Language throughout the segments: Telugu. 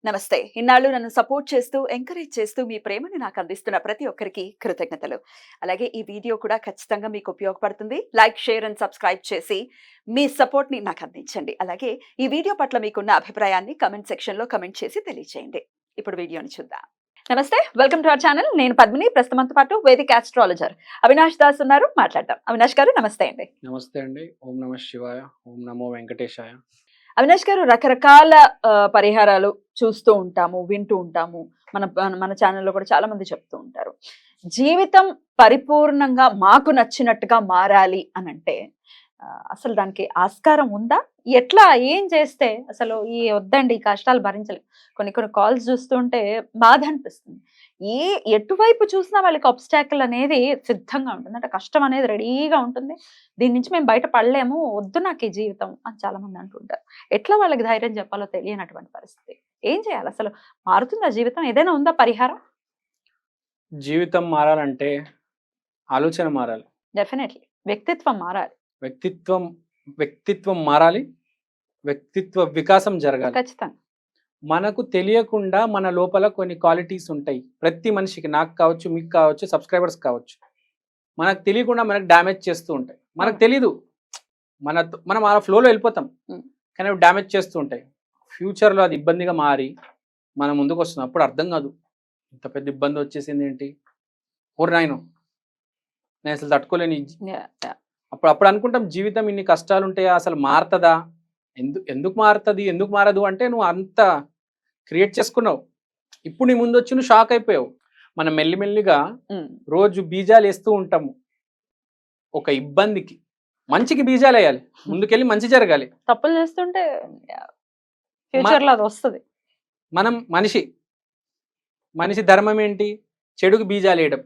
నమస్తే. ఇన్నాళ్ళు నన్ను సపోర్ట్ చేస్తూ, ఎంకరేజ్ చేస్తూ మీ ప్రేమని నాకు అందిస్తున్న ప్రతి ఒక్కరికి కృతజ్ఞతలు. అలాగే ఈ వీడియో కూడా ఖచ్చితంగా మీకు ఉపయోగపడుతుంది. లైక్, షేర్ అండ్ సబ్స్క్రైబ్ చేసి మీ సపోర్ట్‌ని నాకు అందించండి. అలాగే ఈ వీడియో పట్ల మీకున్న అభిప్రాయాన్ని కామెంట్ సెక్షన్‌లో కామెంట్ చేసి తెలియజేయండి. ఇప్పుడు వీడియోని చూద్దాం. నమస్తే. Welcome to our channel. నేను పద్మిని. ప్రస్తుతం మనతో పాటు వేదిక ఆస్ట్రాలజర్ అవినాష్ దాస్ ఉన్నారు. మాట్లాడదాం. అవినాష్ గారు నమస్తే అండి. నమస్తే అండి. ఓం నమః శివాయ. ఓం నమో వెంకటేశాయ. అవినాష్ గారు రకరకాల పరిహారాలు చూస్తూ ఉంటాము, వింటూ ఉంటాము. మన మన ఛానల్‌లో కూడా చాలా మంది చెప్తూ ఉంటారు. జీవితం పరిపూర్ణంగా మాకు నచ్చినట్టుగా మారాలి అనంటే అసలు దానికి ఆస్కారం ఉందా? ఎట్లా ఏం చేస్తే అసలు ఈ వద్దండి ఈ కష్టాలు భరించలేం. కొన్ని కొన్ని కాల్స్ చూస్తుంటే బాధ అనిపిస్తుంది. ఎటువైపు చూసినా వాళ్ళకి ఆబ్‌స్టాకిల్ అనేది సిద్ధంగా ఉంటుంది. అంటే కష్టం అనేది రెడీగా ఉంటుంది. దీని నుంచి మేము బయట పడలేము. వద్దు నాకు ఈ జీవితం అని చాలామంది అంటుంటారు. ఎట్లా వాళ్ళకి ధైర్యం చెప్పాలో తెలియనటువంటి పరిస్థితి. ఏం చేయాలి అసలు? మారుతుందా జీవితం? ఏదైనా ఉందా పరిహారం? జీవితం మారాలంటే ఆలోచన మారాలి. డెఫినెట్‌లీ. వ్యక్తిత్వం మారాలి. వ్యక్తిత్వం వ్యక్తిత్వం మారాలి. వ్యక్తిత్వ వికాసం జరగాలి. ఖచ్చితంగా. మనకు తెలియకుండా మన లోపల కొన్ని క్వాలిటీస్ ఉంటాయి. ప్రతి మనిషికి నాకు కావచ్చు, మీకు కావచ్చు, సబ్స్క్రైబర్స్ కావచ్చు. మనకు తెలియకుండా మనకు డ్యామేజ్ చేస్తూ ఉంటాయి. మనకు తెలీదు. మనం ఆ ఫ్లోలో వెళ్ళిపోతాం. కానీ అవి డ్యామేజ్ చేస్తూ ఉంటాయి. ఫ్యూచర్‌లో అది ఇబ్బందిగా మారి మన ముందుకు వస్తుంది. అప్పుడు అర్థం కాదు. ఇంత పెద్ద ఇబ్బంది వచ్చేసింది ఏంటి? ఓరి నాయనో! నేను అసలు తట్టుకోలేను. యాహ్! యాహ్! అప్పుడు అనుకుంటాం జీవితం ఇన్ని కష్టాలు ఉంటాయా? అసలు మారతదా? ఎందుకు మారుతది? ఎందుకు మారదు? అంటే నువ్వు అంత క్రియేట్ చేసుకున్నావు. ఇప్పుడు నీ ముందొచ్చి నువ్వు షాక్ అయిపోయావు. మనం మెల్లిమెల్లిగా రోజు బీజాలేస్తూ ఉంటాము. ఒక ఇబ్బందికి. మంచికి బీజాలేయాలి. ముందుకెళ్ళి మంచి జరగాలి. తప్పులు చేస్తుంటే ఫ్యూచర్‌లో అది వస్తది. మనం మనిషి ధర్మం ఏంటి? చెడుకు బీజాలేయడం.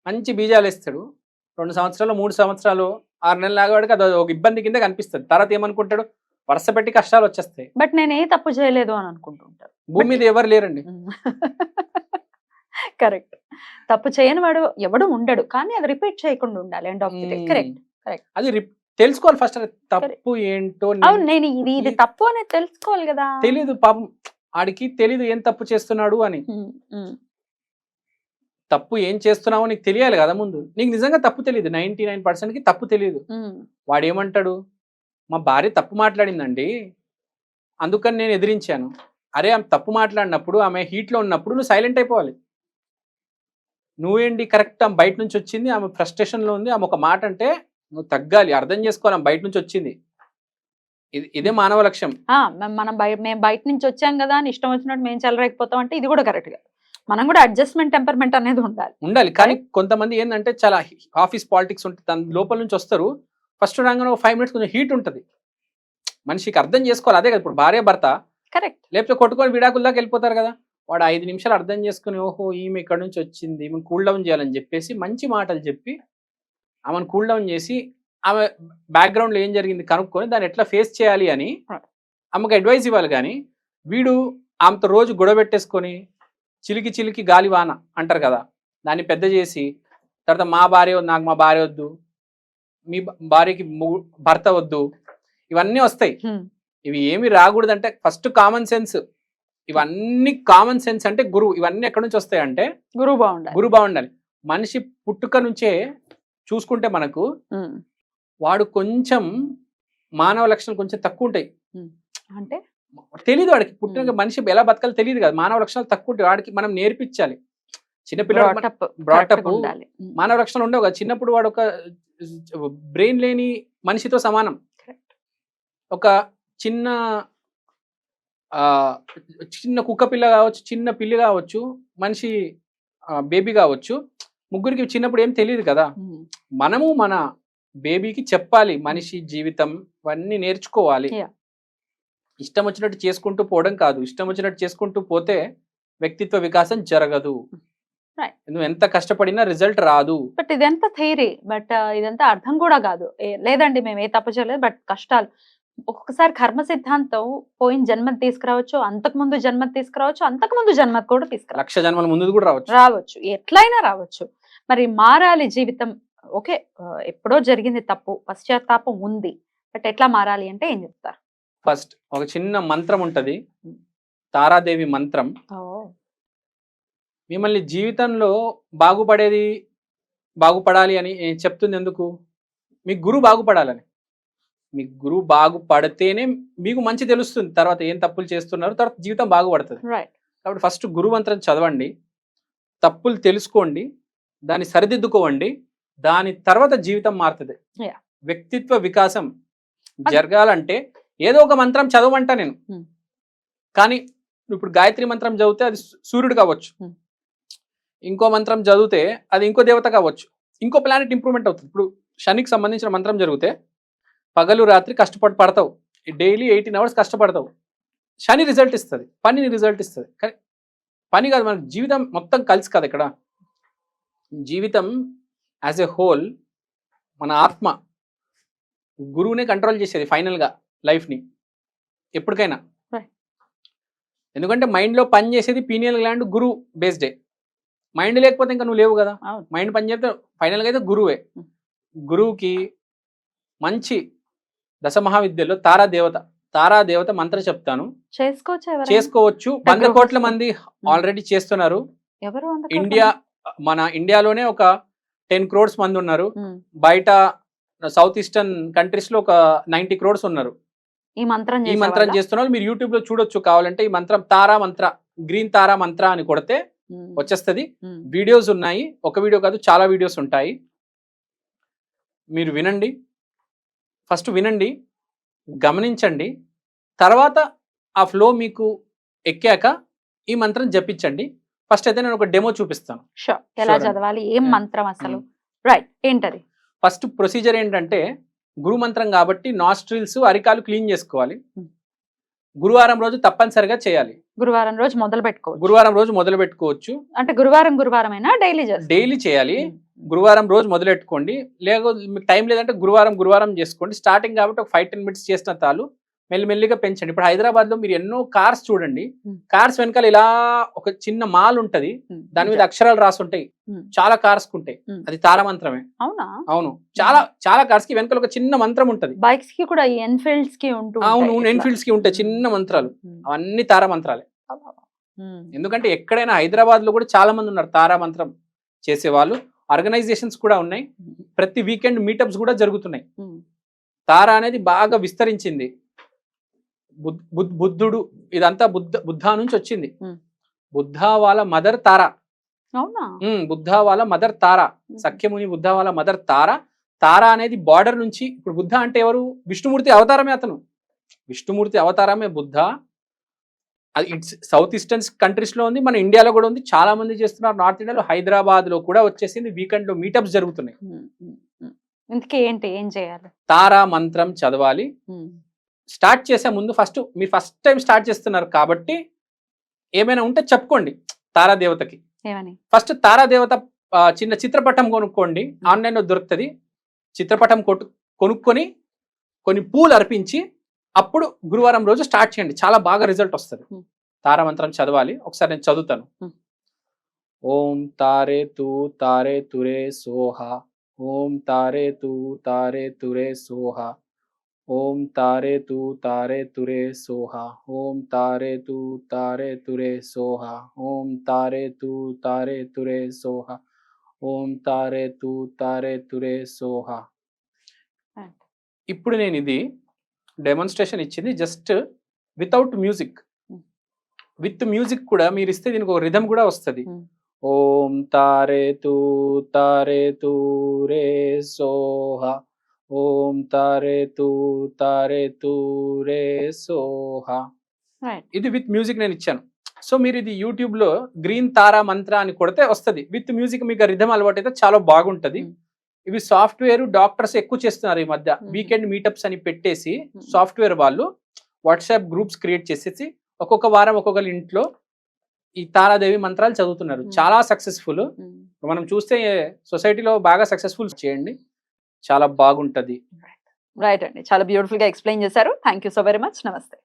మంచి బీజాలేస్తాడు. 2 సంవత్సరాలు, 3 సంవత్సరాలు, 6 నెలలు ఆగేవాడికి అది ఒక ఇబ్బంది కింద కనిపిస్తది. తర్వాత ఏమనుకుంటాడు? వరుస పెట్టి కష్టాలు వచ్చేస్తాయి. బట్ నేను ఏ తప్పు చేయలేదు అని అనుకుంటుంటారు. భూమి మీద ఎవరు లేరండి. కరెక్ట్. తప్పు చేయని వాడు ఎవడు ఉండడు. కానీ అది రిపీట్ చేయకుండా ఉండాలి. End of the day. Correct. Correct. అది తెలుసుకోవాలి ఫస్ట్. తప్పు ఏంటో అవును. నేను ఇది తప్పు అనేది తెలుసుకోవాలి కదా. తెలీదు పాపం. ఆడికి తెలీదు ఏం తప్పు చేస్తున్నాడు అని. తప్పు ఏం చేస్తున్నావో నీకు తెలియాలి కదా ముందు. నీకు నిజంగా తప్పు తెలియదు. 99%కి తప్పు తెలియదు. వాడు ఏమంటాడు? మా భార్య తప్పు మాట్లాడిందండి, అందుకని నేను ఎదిరించాను. అరే ఆమె తప్పు మాట్లాడినప్పుడు, ఆమె హీట్లో ఉన్నప్పుడు నువ్వు సైలెంట్ అయిపోవాలి. నువ్వేంటి కరెక్ట్, ఆమె బయట నుంచి వచ్చింది, ఆమె ఫ్రస్ట్రేషన్లో ఉంది, ఆమె ఒక మాట అంటే నువ్వు తగ్గాలి, అర్థం చేసుకోవాలి ఆమె బయట నుంచి వచ్చింది. ఇదే మానవ లక్ష్యం. మేము బయట నుంచి వచ్చాం కదా అని ఇష్టం వచ్చినట్టు మేము చెలరేకపోతాం అంటే ఇది కూడా కరెక్ట్ గా. మనం కూడా అడ్జస్ట్మెంట్ టెంపర్మెంట్ అనేది ఉండాలి. కానీ కొంతమంది ఏంటంటే చాలా ఆఫీస్ పాలిటిక్స్ ఉంటుంది, తన లోపల నుంచి వస్తారు. ఫస్ట్ రాగానే 5 మినిట్స్ కొంచెం హీట్ ఉంటుంది. మనిషికి అర్థం చేసుకోవాలి. అదే కదా ఇప్పుడు భార్య భర్త కరెక్ట్. లేకపోతే కొట్టుకొని విడాకుల దాకా వెళ్ళిపోతారు కదా. వాడు 5 నిమిషాలు అర్థం చేసుకుని, ఓహో ఈమె ఇక్కడ నుంచి వచ్చింది, ఈమెను కూల్ డౌన్ చేయాలని చెప్పేసి మంచి మాటలు చెప్పి ఆమెను కూల్ డౌన్ చేసి, ఆమె బ్యాక్గ్రౌండ్లో ఏం జరిగింది కనుక్కొని దాన్ని ఎట్లా ఫేస్ చేయాలి అని ఆమెకు అడ్వైజ్ ఇవ్వాలి. కానీ వీడు ఆమెతో రోజు గొడవ పెట్టేసుకొని చిలికి చిలికి గాలి వాన అంటారు కదా, దాన్ని పెద్ద చేసి తర్వాత మా భార్య వద్దు, నాకు మా భార్య వద్దు, మీ భార్యకి భర్త వద్దు, ఇవన్నీ వస్తాయి. ఇవి ఏమి రాకూడదంటే ఫస్ట్ కామన్ సెన్స్. ఇవన్నీ కామన్ సెన్స్ అంటే గురువు. ఇవన్నీ ఎక్కడి నుంచి వస్తాయి అంటే గురువు బాగుండాలి. మనిషి పుట్టుక నుంచే చూసుకుంటే మనకు వాడు కొంచెం మానవ లక్షణాలు కొంచెం తక్కువ ఉంటాయి. అంటే తెలీదు వాడికి. పుట్టిన మనిషి ఎలా బతకాలో తెలియదు కదా. మానవ లక్షణాలు తక్కువ ఉంటాయి. వాడికి మనం నేర్పించాలి. చిన్నపిల్లడు బ్రాటప్ మానవ లక్షణాలు ఉండవు కదా. చిన్నప్పుడు వాడు ఒక బ్రెయిన్ లేని మనిషితో సమానం. ఒక చిన్న చిన్న కుక్క పిల్ల కావచ్చు, చిన్న పిల్లి కావచ్చు, మనిషి బేబీ కావచ్చు, ముగ్గురికి చిన్నప్పుడు ఏం తెలియదు కదా. మనము మన బేబీకి చెప్పాలి మనిషి జీవితం ఇవన్నీ నేర్చుకోవాలి. ఇష్టం వచ్చినట్టు చేసుకుంటూ పోవడం కాదు. ఇష్టం వచ్చినట్టు చేసుకుంటూ పోతే వ్యక్తిత్వ వికాసం జరగదు. నువ్వు ఎంత కష్టపడినా రిజల్ట్ రాదు. బట్ ఇదంతా థియరీ. బట్ ఇదంతా అర్థం కూడా కాదు. లేదండి మేము ఏ తప్పు చేయలేదు, బట్ కష్టాలు ఒక్కొక్కసారి కర్మ సిద్ధాంతం పోయిన జన్మది తీసుకురావచ్చు, అంతకుముందు జన్మది తీసుకురావచ్చు, అంతకుముందు జన్మది కూడా తీసుకురావచ్చు, 1,00,000 జన్మల ముందు కూడా రావచ్చు, ఎట్లయినా రావచ్చు. మరి మారాలి జీవితం. ఓకే, ఎప్పుడో జరిగింది తప్పు, పశ్చాత్తాపం ఉంది, బట్ ఎట్లా మారాలి అంటే ఏం చెప్తారు? ఫస్ట్ ఒక చిన్న మంత్రం ఉంటది. తారాదేవి మంత్రం ఓ మిమ్మల్ని జీవితంలో బాగుపడాలి అని చెప్తుంది ఎందుకు? మీ గురువు బాగుపడాలని. మీ గురువు బాగుపడితేనే మీకు మంచి తెలుస్తుంది. తర్వాత ఏం తప్పులు చేస్తున్నారు, తర్వాత జీవితం బాగుపడుతుంది. రైట్. కాబట్టి ఫస్ట్ గురు మంత్రం చదవండి, తప్పులు తెలుసుకోండి, దాన్ని సరిదిద్దుకోవండి, దాని తర్వాత జీవితం మారుతుంది. Yeah. వ్యక్తిత్వ వికాసం జరగాలంటే ఏదో ఒక మంత్రం చదవమంట నేను. కానీ ఇప్పుడు గాయత్రి మంత్రం చదివితే అది సూర్యుడు కావచ్చు, ఇంకో మంత్రం చదివితే అది ఇంకో దేవత కావచ్చు, ఇంకో ప్లానెట్ ఇంప్రూవ్మెంట్ అవుతుంది. ఇప్పుడు శనికి సంబంధించిన మంత్రం జరిగితే పగలు రాత్రి పడతావు, డైలీ 18 hours కష్టపడతావు, శని రిజల్ట్ ఇస్తుంది, పని రిజల్ట్ ఇస్తుంది. కానీ పని కాదు, మనకు జీవితం మొత్తం కలిసి కదా. ఇక్కడ జీవితం యాజ్ ఎ హోల్ మన ఆత్మ గురువునే కంట్రోల్ చేసేది ఫైనల్గా లైఫ్ని ఎప్పటికైనా. ఎందుకంటే మైండ్లో పని చేసేది పీనియల్ గ్లాండ్, గురువు బేస్డే. మైండ్ లేకపోతే ఇంకా నువ్వు లేవు కదా. మైండ్ పని చేస్తే ఫైనల్గా అయితే గురువే. గురువుకి మంచి దశమహావిద్యలో తారాదేవత మంత్రం చెప్తాను, చేసుకోవచ్చు. 100 కోట్ల మంది ఆల్రెడీ చేస్తున్నారు. మన ఇండియాలోనే ఒక 10 crores మంది ఉన్నారు. బయట సౌత్ ఈస్టర్న్ కంట్రీస్ లో ఒక 90 crores ఉన్నారు ఈ మంత్రం చేస్తున్నారు. మీరు యూట్యూబ్ లో చూడొచ్చు కావాలంటే. ఈ మంత్రం గ్రీన్ తారా మంత్ర అని కొడితే వచ్చేస్తుంది. వీడియోస్ ఉన్నాయి, ఒక వీడియో కాదు చాలా వీడియోస్ ఉంటాయి. మీరు వినండి, ఫస్ట్ వినండి, గమనించండి, తర్వాత ఆ ఫ్లో మీకు ఎక్కాక ఈ మంత్రం జపించండి. ఫస్ట్ అయితే నేను ఒక డెమో చూపిస్తాను. ఎలా చదవాలి, ఏం మంత్రం అసలు, రైట్ ఏంటది? ఫస్ట్ ప్రొసీజర్ ఏంటంటే, గురు మంత్రం కాబట్టి నాస్ట్రిల్స్, అరికాలు క్లీన్ చేసుకోవాలి. గురువారం రోజు తప్పనిసరిగా చేయాలి. గురువారం రోజు మొదలు పెట్టుకోవచ్చు. అంటే గురువారం అయినా డైలీ చేయాలి. గురువారం రోజు మొదలెట్టుకోండి. లేకపోతే మీకు టైం లేదంటే గురువారం చేసుకోండి. స్టార్టింగ్ కాబట్టి ఒక 5-10 minutes చేసిన తాలు మెల్లిమెల్లిగా పెంచండి. ఇప్పుడు హైదరాబాద్ లో మీరు ఎన్నో కార్స్ చూడండి, కార్స్ వెనకాల ఇలా ఒక చిన్న మాల్ ఉంటది, దాని మీద అక్షరాలు రాసి ఉంటాయి. చాలా కార్స్ ఉంటాయి, అది తారమంత్రమే. అవును, చాలా కార్స్ కి వెనకాల ఒక చిన్న మంత్రం ఉంటది. బైక్స్ కి కూడా, ఎన్ఫీల్డ్స్ కి ఉంటుంది. అవును, ఎన్ఫీల్డ్స్ కి ఉంటాయి చిన్న మంత్రాలు, అవన్నీ తారామంత్రాలే. ఎందుకంటే ఎక్కడైనా హైదరాబాద్ లో కూడా చాలా మంది ఉన్నారు తారామంత్రం చేసేవాళ్ళు. ఆర్గనైజేషన్స్ కూడా ఉన్నాయి. ప్రతి వీకెండ్ మీటప్స్ కూడా జరుగుతున్నాయి. తారా అనేది బాగా విస్తరించింది. బుద్ధుడు, ఇదంతా బుద్ధ నుంచి వచ్చింది. బుద్ధ వాళ్ళ మదర్ తారా. బుద్ధ వాళ్ళ మదర్ తారా, సఖ్యముని బుద్ధ వాళ్ళ మదర్ తారా. తారా అనేది బార్డర్ నుంచి, ఇప్పుడు బుద్ధ అంటే ఎవరు? విష్ణుమూర్తి అవతారమే అతను. విష్ణుమూర్తి అవతారమే బుద్ధ. అది ఇట్స్ సౌత్ ఈస్టర్న్ కంట్రీస్ లో ఉంది, మన ఇండియాలో కూడా ఉంది, చాలా మంది చేస్తున్నారు. నార్త్ ఇండియాలో హైదరాబాద్ లో కూడా వచ్చేసింది. వీకెండ్ లో మీటప్స్ జరుగుతున్నాయి. ఏం చేయాలి? తారా మంత్రం చదవాలి. స్టార్ట్ చేసే ముందు మీరు ఫస్ట్ టైం స్టార్ట్ చేస్తున్నారు కాబట్టి ఏమైనా ఉంటే చెప్పుకోండి తారాదేవతకి. ఫస్ట్ తారాదేవత చిన్న చిత్రపటం కొనుక్కోండి, ఆన్లైన్ లో దొరుకుతుంది. చిత్రపటం కొనుక్కొని కొన్ని పూలు అర్పించి అప్పుడు గురువారం రోజు స్టార్ట్ చేయండి. చాలా బాగా రిజల్ట్ వస్తుంది. తారామంత్రం చదవాలి. ఒకసారి నేను చదువుతాను. ఓం తారే తురే సోహ, ఓం తారే తురే సోహ, ఓం తారే తురే సోహ, ఓం తారే తురే సోహ, ఓం తారే తురే సోహ, ఓం తారే తురే సోహ. ఇప్పుడు నేను ఇది డెమాన్స్ట్రేషన్ ఇచ్చింది just without music. With music కూడా మీరు ఇస్తే దీనికి ఒక రిథమ్ కూడా వస్తుంది. ఓం తారే రే సోహ, ఓం తారే రే సోహ. ఇది విత్ మ్యూజిక్ నేను ఇచ్చాను. సో మీరు ఇది యూట్యూబ్ లో గ్రీన్ తారా మంత్ర అని కొడితే వస్తుంది. విత్ మ్యూజిక్ మీకు రిథమ్ అలవాటు అయితే చాలా బాగుంటది. ఇవి సాఫ్ట్వేర్ డాక్టర్స్ ఎక్కువ చేస్తున్నారు ఈ మధ్య. వీకెండ్ మీటప్స్ అని పెట్టేసి సాఫ్ట్వేర్ వాళ్ళు వాట్సాప్ గ్రూప్స్ క్రియేట్ చేసేసి ఒక్కొక్క వారం ఒక్కొక్కరి ఇంట్లో ఈ తారాదేవి మంత్రాలు చదువుతున్నారు. చాలా సక్సెస్ఫుల్. మనం చూస్తే సొసైటీలో బాగా సక్సెస్ఫుల్ చేయండి, చాలా బాగుంటది. రైట్ అండి, చాలా బ్యూటిఫుల్ గా ఎక్స్ప్లెయిన్ చేశారు. Thank you so very much. నమస్తే.